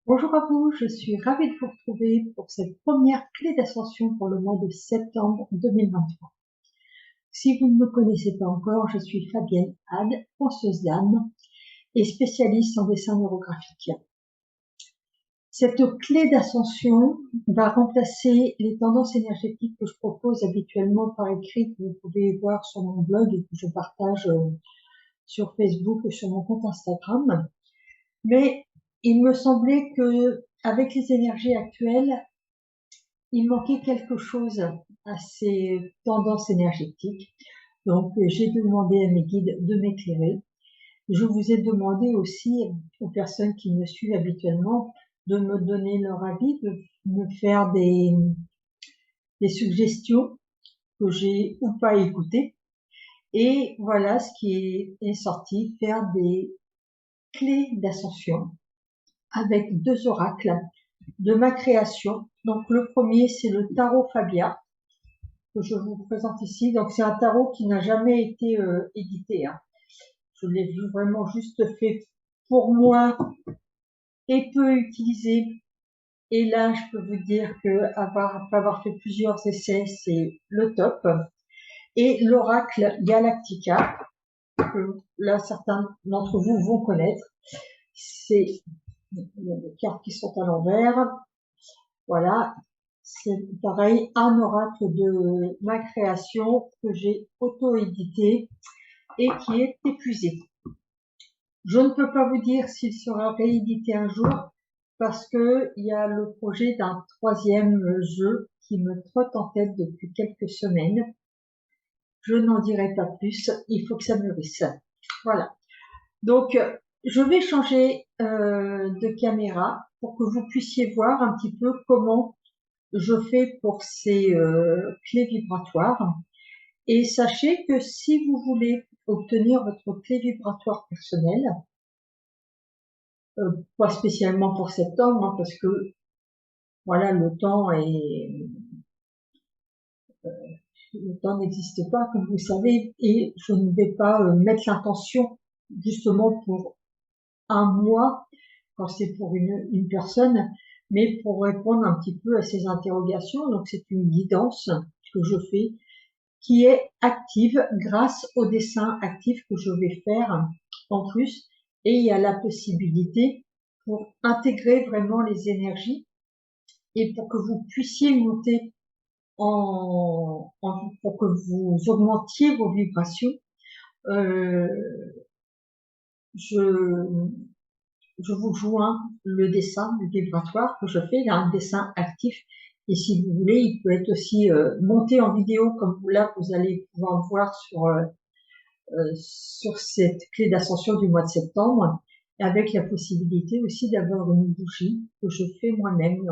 Bonjour à vous, je suis ravie de vous retrouver pour cette première clé d'ascension pour le mois de septembre 2023. Si vous ne me connaissez pas encore, je suis Fabienne Had, penseuse d'âme et spécialiste en dessin neurographique. Cette clé d'ascension va remplacer les tendances énergétiques que je propose habituellement par écrit, que vous pouvez voir sur mon blog et que je partage sur Facebook et sur mon compte Instagram. Mais il me semblait que, avec les énergies actuelles, il manquait quelque chose à ces tendances énergétiques. Donc, j'ai demandé à mes guides de m'éclairer. Je vous ai demandé aussi aux personnes qui me suivent habituellement de me donner leur avis, de me faire des suggestions que j'ai ou pas écoutées. Et voilà ce qui est sorti, faire des clés d'ascension avec 2 oracles de ma création. Donc le premier, c'est le tarot Fabia, que je vous présente ici. Donc c'est un tarot qui n'a jamais été édité. Je l'ai vraiment juste fait pour moi et peu utilisé. Et là, je peux vous dire que après avoir fait plusieurs essais, c'est le top. Et l'oracle Galactica, que là certains d'entre vous vont connaître. C'est les cartes qui sont à l'envers. Voilà, c'est pareil, un oracle de ma création que j'ai auto-édité et qui est épuisé. Je ne peux pas vous dire s'il sera réédité un jour parce que il y a le projet d'un 3e jeu qui me trotte en tête depuis quelques semaines. Je n'en dirai pas plus, il faut que ça mûrisse. Voilà. Donc, je vais changer de caméra pour que vous puissiez voir un petit peu comment je fais pour ces clés vibratoires. Et sachez que si vous voulez obtenir votre clé vibratoire personnelle, pas spécialement pour septembre, parce que voilà, le temps n'existe pas, comme vous savez, et je ne vais pas mettre l'intention justement pour un mois quand c'est pour une personne, mais pour répondre un petit peu à ces interrogations. Donc c'est une guidance que je fais qui est active grâce au dessin actif que je vais faire en plus. Et il y a la possibilité pour intégrer vraiment les énergies et pour que vous puissiez monter pour que vous augmentiez vos vibrations. Je vous joins le dessin vibratoire que je fais. Il y a un dessin actif. Et si vous voulez, il peut être aussi monté en vidéo, comme là, vous allez pouvoir voir sur cette clé d'ascension du mois de septembre, avec la possibilité aussi d'avoir une bougie que je fais moi-même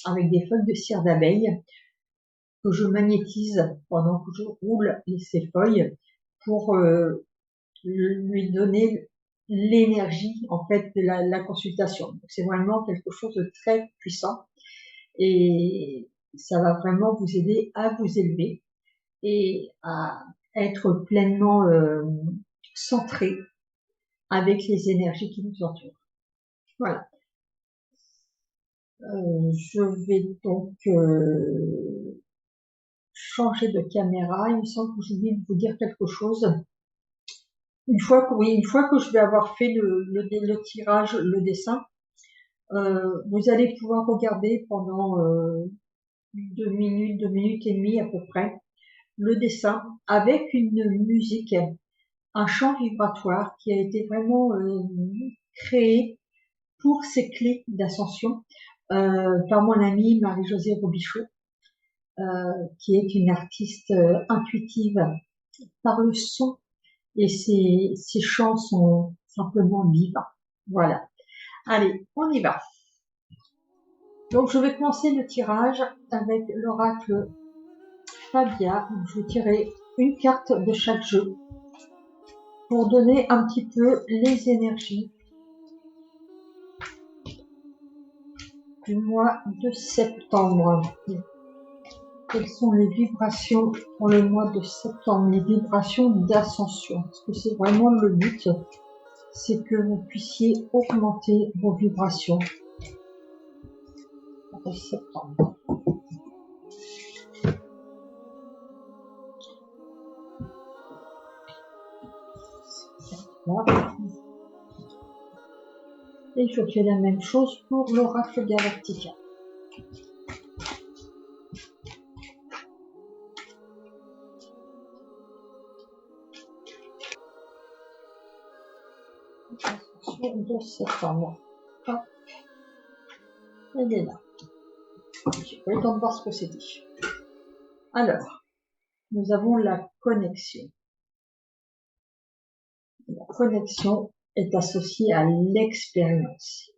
avec des feuilles de cire d'abeille que je magnétise pendant que je roule ces feuilles pour lui donner l'énergie en fait de la consultation. C'est vraiment quelque chose de très puissant et ça va vraiment vous aider à vous élever et à être pleinement centré avec les énergies qui nous entourent. Voilà. Je vais donc changer de caméra. Il me semble que j'ai oublié de vous dire quelque chose. Une fois que je vais avoir fait le tirage, le dessin, vous allez pouvoir regarder pendant 2 minutes et demie à peu près, le dessin avec une musique, un chant vibratoire qui a été vraiment créé pour ces clés d'ascension par mon amie Marie-Josée Robichaud, qui est une artiste intuitive par le son, et ses chants sont simplement vivants. Voilà. Allez, on y va. Donc, je vais commencer le tirage avec l'oracle Fabia. Je vais tirer une carte de chaque jeu pour donner un petit peu les énergies du mois de septembre. Quelles sont les vibrations pour le mois de septembre, les vibrations d'ascension? Parce que c'est vraiment le but, c'est que vous puissiez augmenter vos vibrations de septembre. Voilà. Et je fais la même chose pour l'oracle Galactica. De septembre. Hop. Elle est là. J'ai pas eu le temps de voir ce que c'était. Alors, nous avons la connexion. La connexion est associée à l'expérience.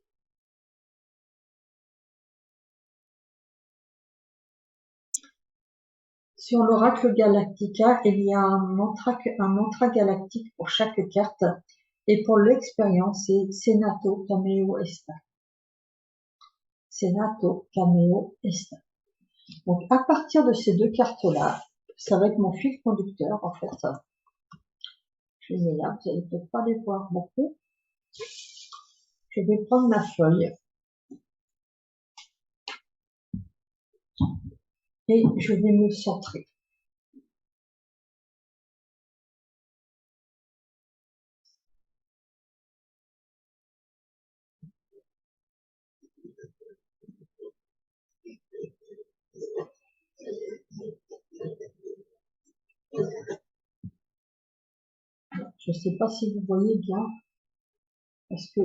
Sur l'oracle Galactica, il y a un mantra galactique pour chaque carte. Et pour l'expérience, c'est Senato Cameo Esta. Senato Cameo Esta. Donc, à partir de ces deux cartes-là, ça va être mon fil conducteur, en fait. Je les ai là, vous allez peut-être pas les voir beaucoup. Je vais prendre ma feuille. Et je vais me centrer. Je ne sais pas si vous voyez bien, parce que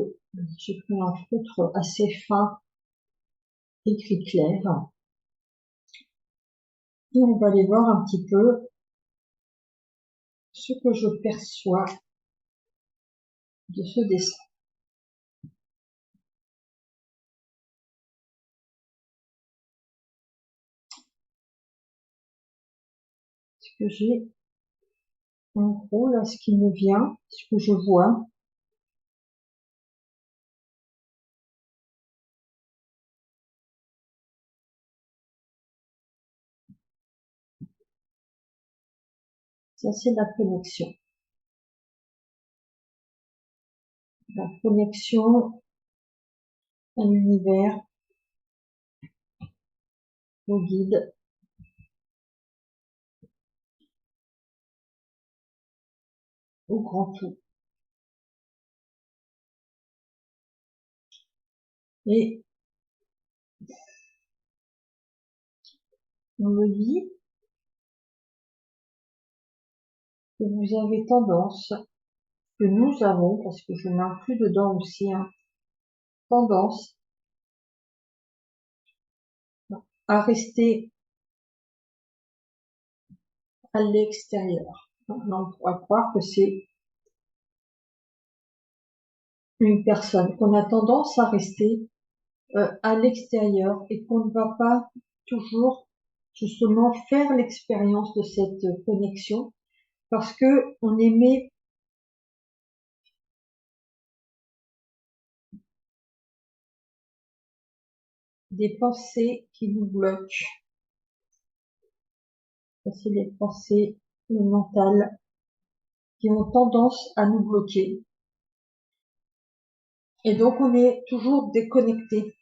j'ai pris un feutre assez fin, écrit clair. Et on va aller voir un petit peu ce que je perçois de ce dessin. Ce que j'ai, en gros, là, ce qui me vient, ce que je vois, ça c'est la connexion. La connexion à l'univers, au guide, au grand tout. Et on me dit que vous avez tendance, que nous avons, parce que je m'inclus dedans aussi, tendance à rester à l'extérieur. On pourrait croire que c'est une personne, qu'on a tendance à rester à l'extérieur et qu'on ne va pas toujours justement faire l'expérience de cette connexion parce que on émet des pensées qui nous bloquent. C'est des pensées mentales qui ont tendance à nous bloquer. Et donc on est toujours déconnecté.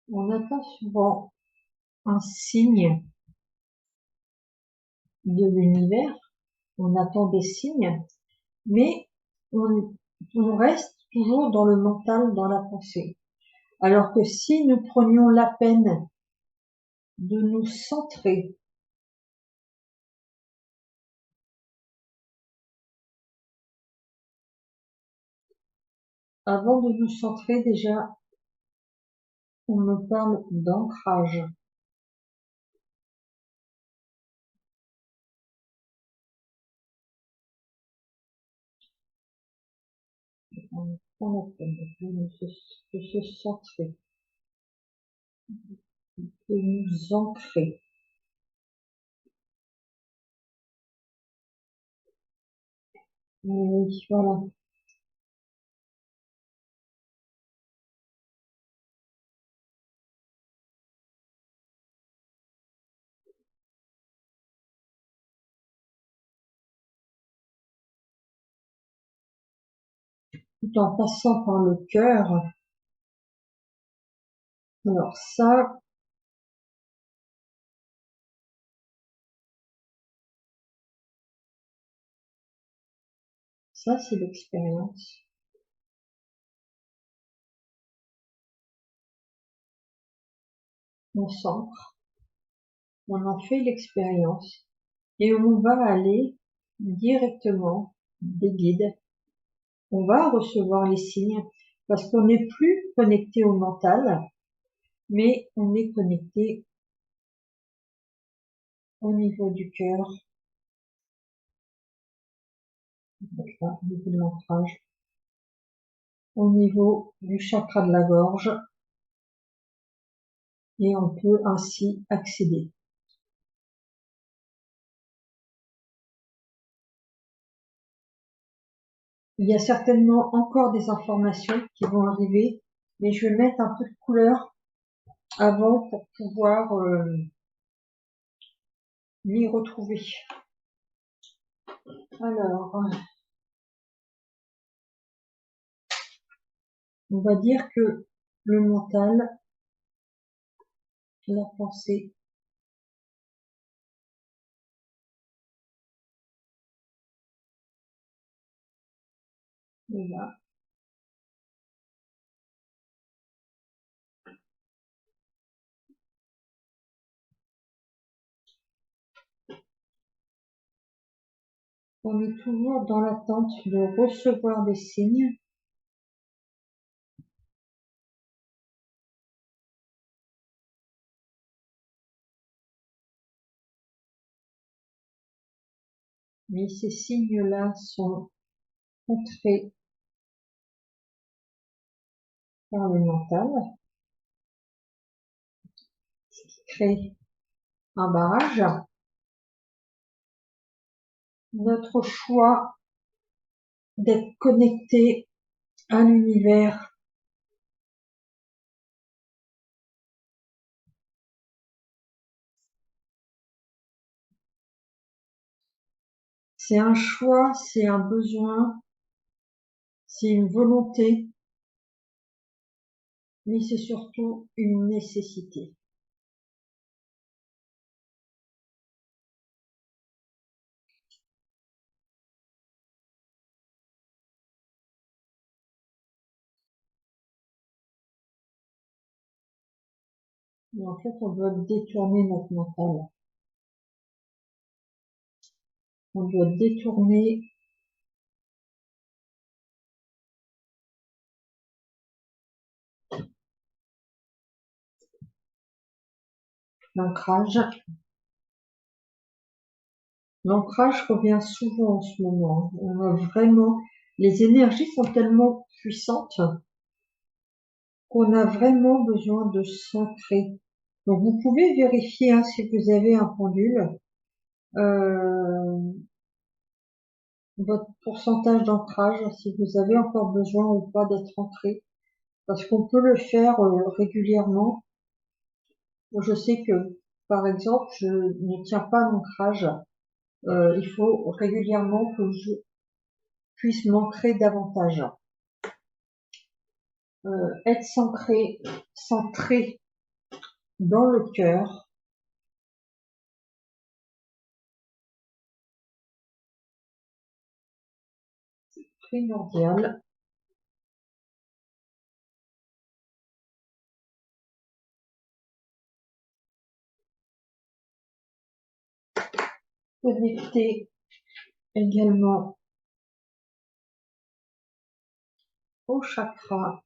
On n'a pas souvent un signe de l'univers, on attend des signes, mais on reste toujours dans le mental, dans la pensée. Alors que si nous prenions la peine de nous centrer avant de nous centrer, déjà, on me parle d'ancrage. On prend la peine de se centrer, de nous ancrer. Oui, voilà. tout en passant par le cœur. Alors ça c'est l'expérience. On s'ancre, on en fait l'expérience et on va aller directement des guides. On va recevoir les signes parce qu'on n'est plus connecté au mental, mais on est connecté au niveau du cœur, au niveau de l'ancrage, au niveau du chakra de la gorge, et on peut ainsi accéder. Il y a certainement encore des informations qui vont arriver, mais je vais mettre un peu de couleur avant pour pouvoir m'y retrouver. Alors, on va dire que le mental, la pensée, est là. On est toujours dans l'attente de recevoir des signes. Mais ces signes-là sont contrés par le mental, ce qui crée un barrage. Notre choix d'être connecté à l'univers, c'est un choix, c'est un besoin, c'est une volonté, mais c'est surtout une nécessité. Et en fait, on doit détourner notre mental. On doit détourner l'ancrage. L'ancrage revient souvent en ce moment. On a vraiment, les énergies sont tellement puissantes qu'on a vraiment besoin de s'ancrer. Donc vous pouvez vérifier hein, si vous avez un pendule, votre pourcentage d'ancrage, si vous avez encore besoin ou pas d'être ancré, parce qu'on peut le faire régulièrement. Je sais que, par exemple, je ne tiens pas d'ancrage. Il faut régulièrement que je puisse m'ancrer davantage. Être centré dans le cœur, primordial. Connecté également au chakra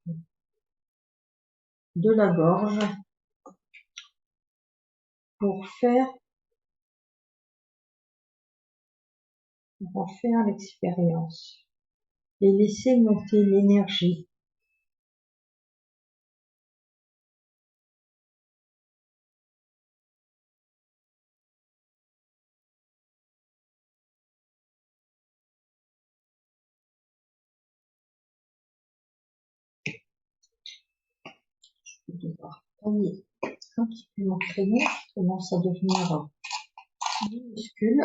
de la gorge pour en faire l'expérience et laisser monter l'énergie. Je vais devoir tailler un petit peu mon crayon qui commence à devenir minuscule.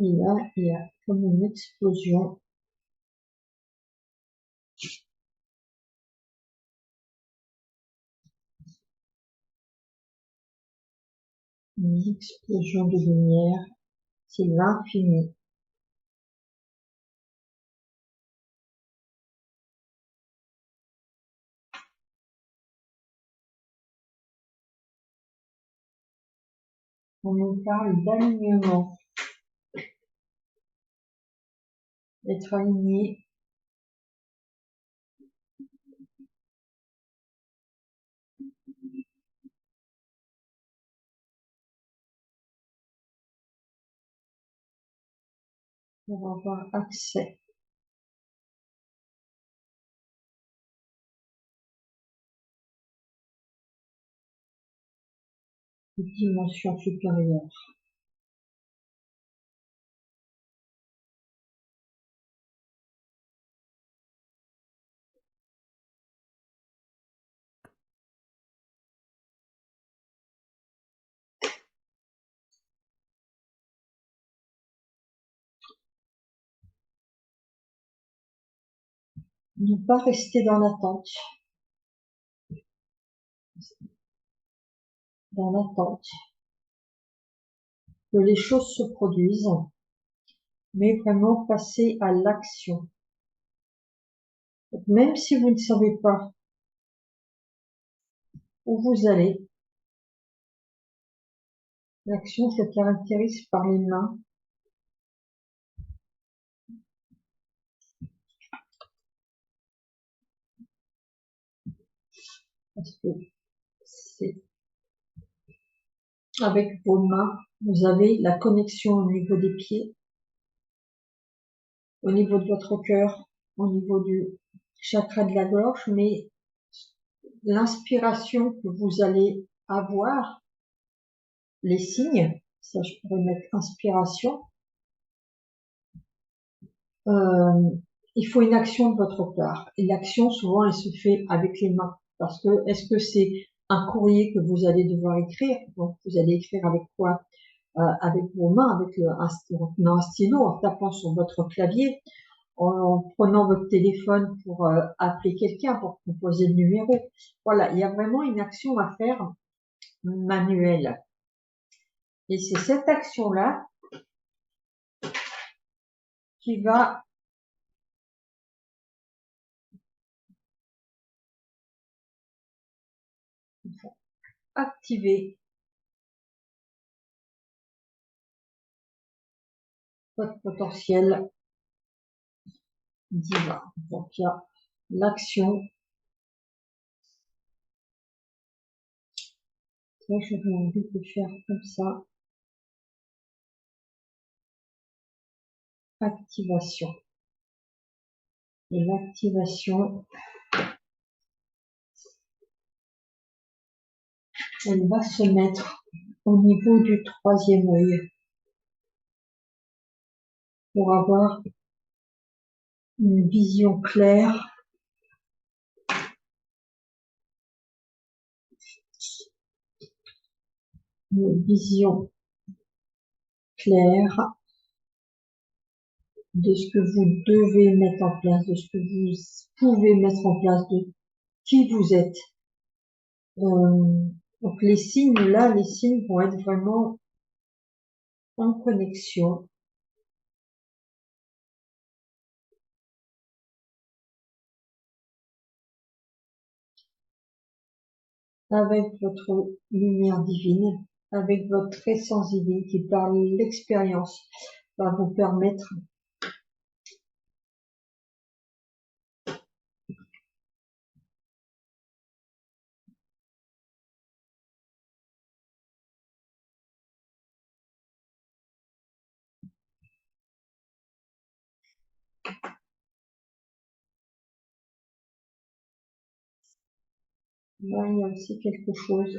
Et là, il y a comme une explosion. Une explosion de lumière. C'est l'infini. On nous parle d'alignement. D'être aligné. Pour avoir accès aux dimensions supérieures. Ne pas rester dans l'attente, que les choses se produisent, mais vraiment passer à l'action. Même si vous ne savez pas où vous allez, l'action se caractérise par les mains, parce que c'est avec vos mains, vous avez la connexion au niveau des pieds, au niveau de votre cœur, au niveau du chakra de la gorge, mais l'inspiration que vous allez avoir, les signes, ça je pourrais mettre inspiration, il faut une action de votre part. Et l'action, souvent, elle se fait avec les mains. Parce que, est-ce que c'est un courrier que vous allez devoir écrire? Donc, vous allez écrire avec quoi? Avec vos mains, avec un stylo, en tapant sur votre clavier, en prenant votre téléphone pour appeler quelqu'un, pour composer le numéro. Voilà, il y a vraiment une action à faire manuelle. Et c'est cette action-là qui va activer votre potentiel divin. Donc, il y a l'action. Là, j'aurais envie de faire comme ça. Activation. Et l'activation, elle va se mettre au niveau du troisième œil pour avoir une vision claire, une vision claire de ce que vous devez mettre en place, de ce que vous pouvez mettre en place, de qui vous êtes. Donc les signes là, les signes vont être vraiment en connexion avec votre lumière divine, avec votre essence divine qui par l'expérience va vous permettre là, il y a aussi quelque chose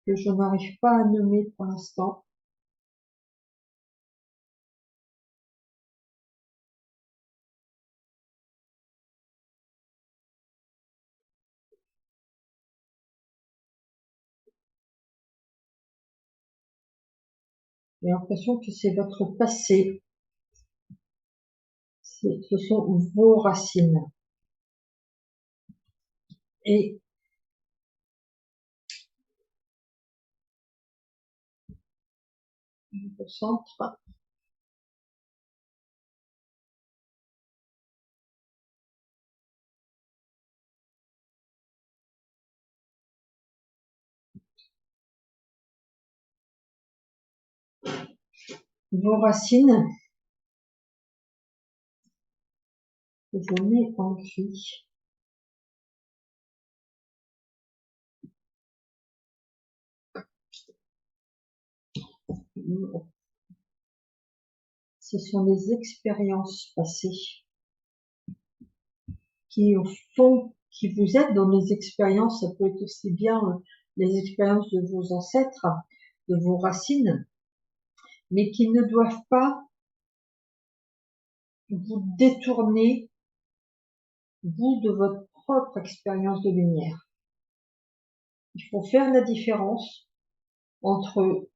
que je n'arrive pas à nommer pour l'instant. J'ai l'impression que c'est votre passé. Ce sont vos racines. Et au centre, vos racines, je mets en gris. Ce sont les expériences passées qui, au fond, qui vous aident dans les expériences. Ça peut être aussi bien les expériences de vos ancêtres, de vos racines, mais qui ne doivent pas vous détourner, vous, de votre propre expérience de lumière. Il faut faire la différence entre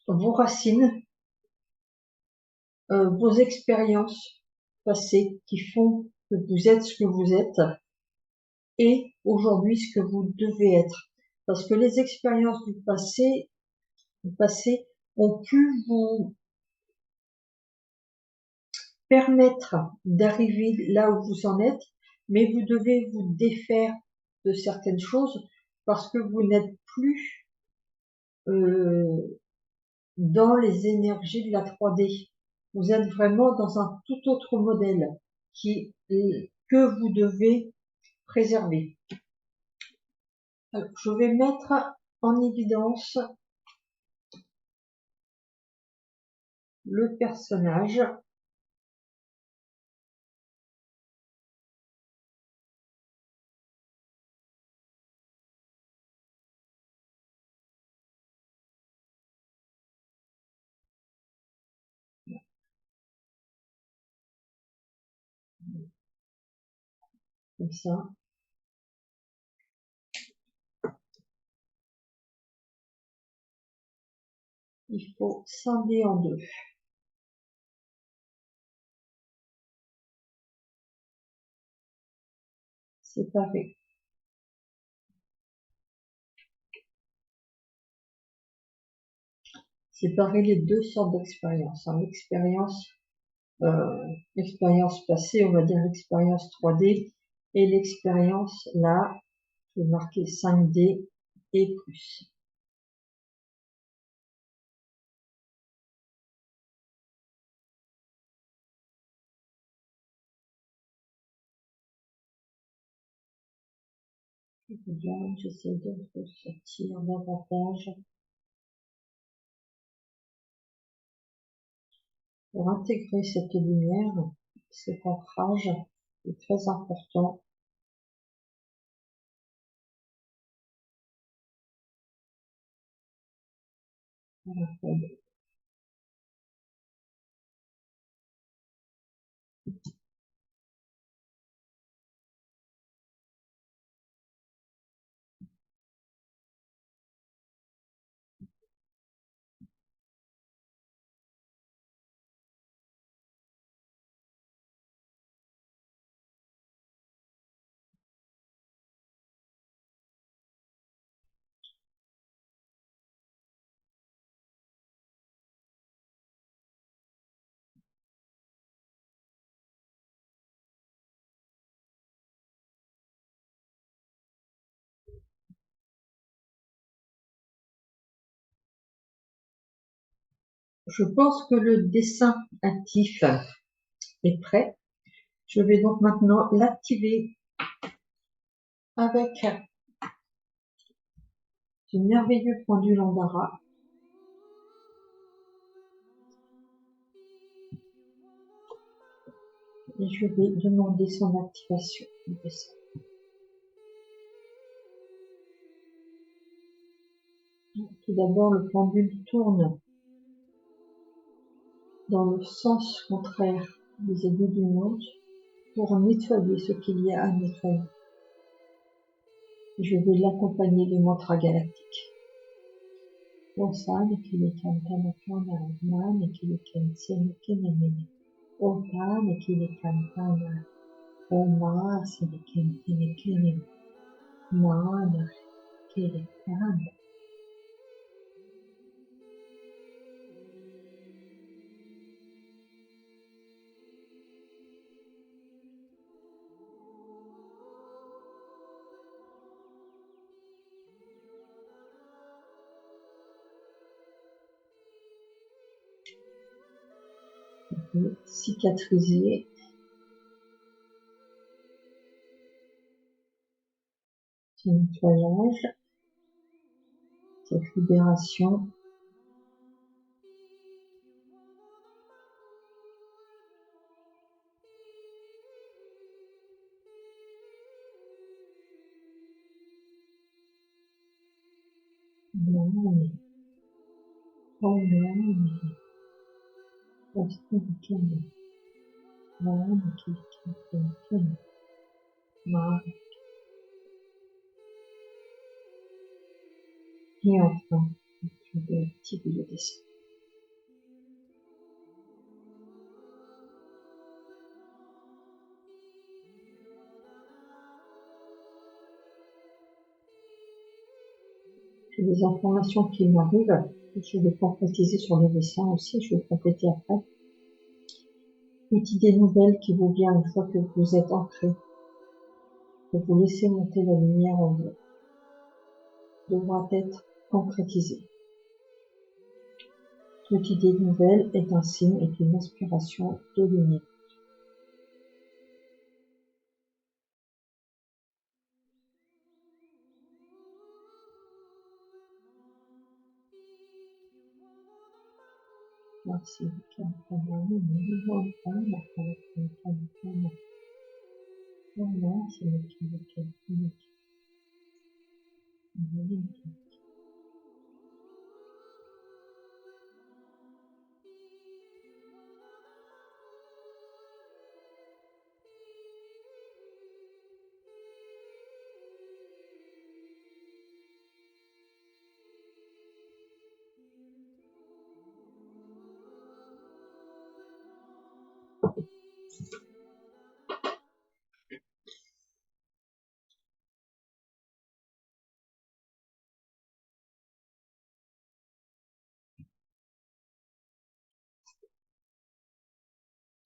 vos racines, vos expériences passées qui font que vous êtes ce que vous êtes et aujourd'hui ce que vous devez être. Parce que les expériences du passé ont pu vous permettre d'arriver là où vous en êtes, mais vous devez vous défaire de certaines choses parce que vous n'êtes plus dans les énergies de la 3D. Vous êtes vraiment dans un tout autre modèle que vous devez préserver. Alors, je vais mettre en évidence le personnage. Comme ça. Il faut scinder en deux. Séparer. Séparer les deux sortes d'expériences. L'expérience passée, on va dire l'expérience 3D, et l'expérience là, qui est marquée 5D et plus. J'essaie de ressortir davantage pour intégrer cette lumière. Cet ancrage est très important. Je pense que le dessin actif est prêt. Je vais donc maintenant l'activer avec ce merveilleux pendule Andara. Et je vais demander son activation du dessin. Tout d'abord, le pendule tourne dans le sens contraire des aiguilles du montre pour nettoyer ce qu'il y a à nettoyer. Je vais l'accompagner des mantras galactiques. Osan kile kantana kana man kile kensen kenemene. Otan kile kantana. Oma sile kentene kenem. Mana kile kanda. Cicatriser ce nettoyage, cette libération. Et enfin, je vais activer le dessin. J'ai des informations qui m'arrivent, je vais concrétiser sur le dessin aussi, je vais compléter après. Une idée nouvelle qui vous vient une fois que vous êtes ancré, que vous laissez monter la lumière en vous, devra être concrétisée. Toute idée nouvelle est un signe, est une inspiration de lumière. Merci.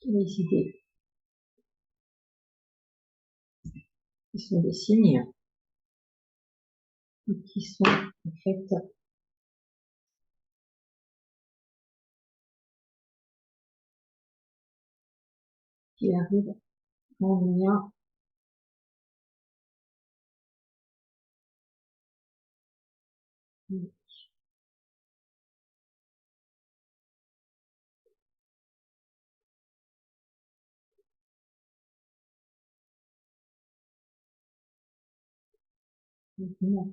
Les idées qui sont des signes et qui sont en fait qui arrivent en lien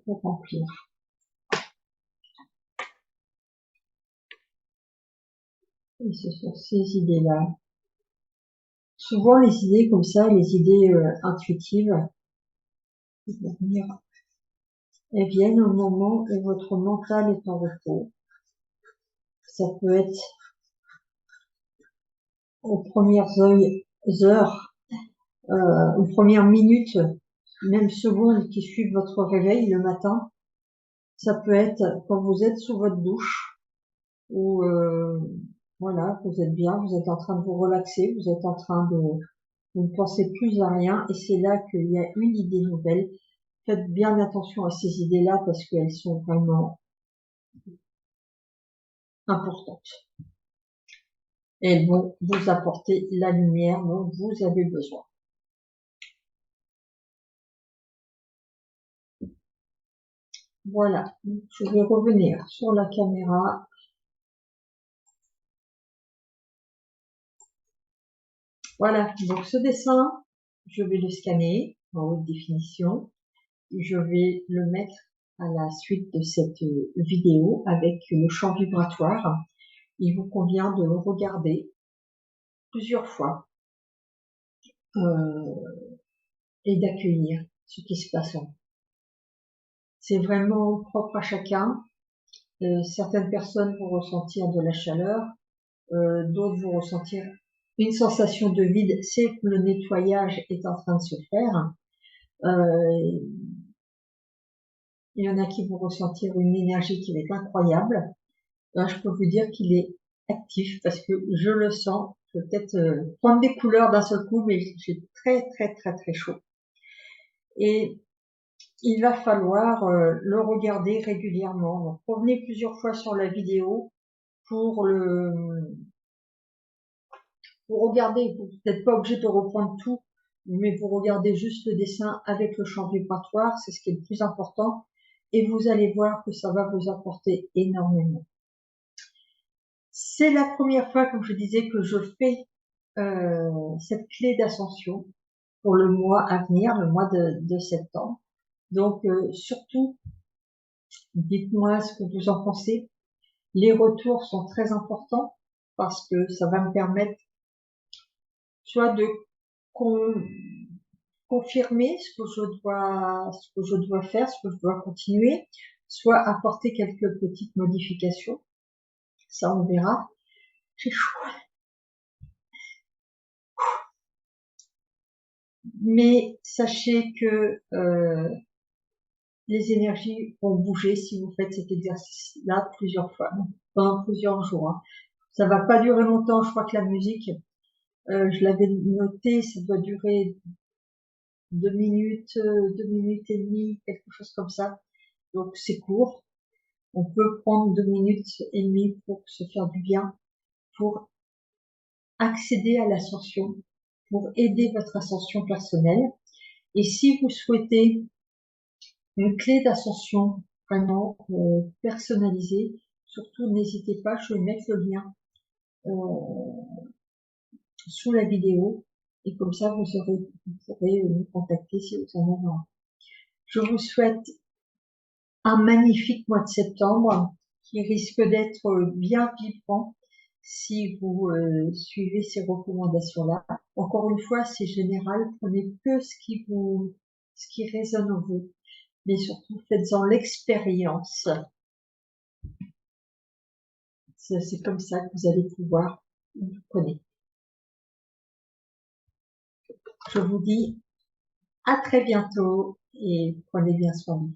pour remplir. Et ce sont ces idées-là. Souvent, les idées comme ça, les idées intuitives, elles viennent au moment où votre mental est en repos. Ça peut être aux premières heures, aux premières minutes, même secondes qui suivent votre réveil le matin. Ça peut être quand vous êtes sous votre douche, ou voilà, vous êtes bien, vous êtes en train de vous relaxer, vous êtes en train de, vous ne pensez plus à rien, et c'est là qu'il y a une idée nouvelle. Faites bien attention à ces idées-là parce qu'elles sont vraiment importantes. Elles vont vous apporter la lumière dont vous avez besoin. Voilà, je vais revenir sur la caméra. Voilà, donc ce dessin, je vais le scanner en haute définition. Je vais le mettre à la suite de cette vidéo avec le champ vibratoire. Il vous convient de le regarder plusieurs fois et d'accueillir ce qui se passe en vous. C'est vraiment propre à chacun. Certaines personnes vont ressentir de la chaleur, d'autres vont ressentir une sensation de vide, c'est que le nettoyage est en train de se faire. Il y en a qui vont ressentir une énergie qui va être incroyable. Là, je peux vous dire qu'il est actif parce que je le sens. Je vais peut-être prendre des couleurs d'un seul coup, mais j'ai très très très très chaud. Et il va falloir le regarder régulièrement. Donc, revenez plusieurs fois sur la vidéo pour regarder. Vous n'êtes pas obligé de reprendre tout, mais vous regardez juste le dessin avec le champ vibratoire, c'est ce qui est le plus important, et vous allez voir que ça va vous apporter énormément. C'est la première fois, comme je disais, que je fais cette clé d'ascension pour le mois à venir, le mois de septembre. Donc, surtout, dites-moi ce que vous en pensez. Les retours sont très importants parce que ça va me permettre soit de confirmer ce que je dois faire, ce que je dois continuer, soit apporter quelques petites modifications. Ça, on verra. J'ai chaud. Mais sachez que les énergies vont bouger si vous faites cet exercice-là plusieurs fois, pendant plusieurs jours. Hein. Ça va pas durer longtemps. Je crois que la musique, je l'avais noté, ça doit durer 2 minutes, 2 minutes et demie, quelque chose comme ça. Donc c'est court. On peut prendre 2 minutes et demie pour se faire du bien, pour accéder à l'ascension, pour aider votre ascension personnelle. Et si vous souhaitez une clé d'ascension vraiment personnalisée, surtout n'hésitez pas, je vais mettre le lien sous la vidéo et comme ça vous pourrez me contacter si vous en avez envie. Je vous souhaite un magnifique mois de septembre qui risque d'être bien vibrant si vous suivez ces recommandations-là. Encore une fois, c'est général, prenez que ce qui résonne en vous, mais surtout faites-en l'expérience. C'est comme ça que vous allez pouvoir vous connaître. Je vous dis à très bientôt et prenez bien soin de vous.